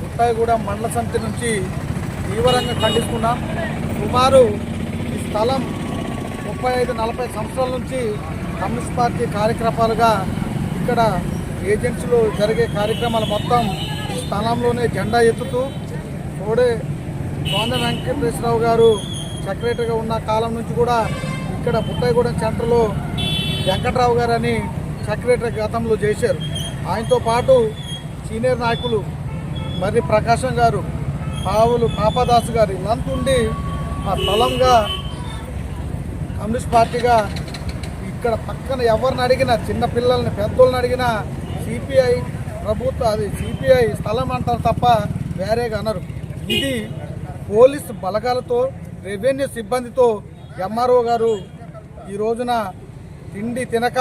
గుట్టాయిగూడెం మండల సమితి నుంచి తీవ్రంగా ఖండిస్తున్నాం. సుమారు ఈ స్థలం 35-40 సంవత్సరాల నుంచి కమ్యూనిస్ట్ పార్టీ కార్యక్రమాలుగా ఇక్కడ ఏజెన్సీలో జరిగే కార్యక్రమాలు మొత్తం ఈ స్థలంలోనే జెండా ఎత్తుతూ సోందె వెంకటేశ్వరరావు గారు సెక్రటరీగా ఉన్న కాలం నుంచి కూడా ఇక్కడ గుట్టాయిగూడెం సెంటర్లో వెంకట్రావు గారు అని సెక్రటరీ గతంలో చేశారు. ఆయనతో పాటు సీనియర్ నాయకులు మరి ప్రకాశం గారు, పాపదాసు గారు ఇలాంటి ఉండి ఆ స్థలంగా కమ్యూనిస్ట్ పార్టీగా ఇక్కడ పక్కన ఎవరిని అడిగినా, చిన్నపిల్లల్ని పెద్దోళ్ళని అడిగినా సిపిఐ ప్రభుత్వం, అది సిపిఐ స్థలం అంటారు తప్ప వేరేగా అనరు. ఇది పోలీసు బలగాలతో, రెవెన్యూ సిబ్బందితో ఎంఆర్ఓ గారు ఈ రోజున తిండి తినక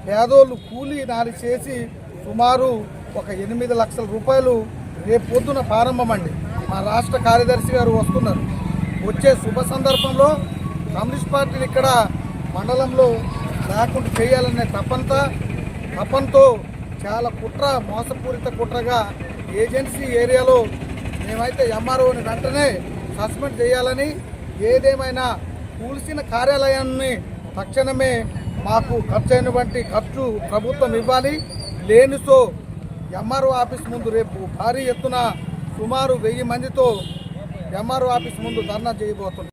పేదోళ్ళు కూలీ నాలి చేసి సుమారు ఒక 8 లక్షల రూపాయలు రేపు పొద్దున ప్రారంభమండి. మా రాష్ట్ర కార్యదర్శి గారు వస్తున్నారు. వచ్చే శుభ సందర్భంలో కమ్యూనిస్ట్ పార్టీని ఇక్కడ మండలంలో లేకుండా చేయాలనే తపంతో చాలా మోసపూరిత కుట్రగా ఏజెన్సీ ఏరియాలో మేమైతే ఎంఆర్ఓని వెంటనే సస్పెండ్ చేయాలని, ఏదేమైనా కూల్చిన కార్యాలయాన్ని తక్షణమే మాకు ఖర్చు ప్రభుత్వం ఇవ్వాలి. లేనితో ఎంఆర్ఓ ఆఫీస్ ముందు రేపు భారీ ఎత్తున సుమారు 1000 మందితో ఎంఆర్ఓ ఆఫీస్ ముందు ధర్నా చేయబోతున్నాం.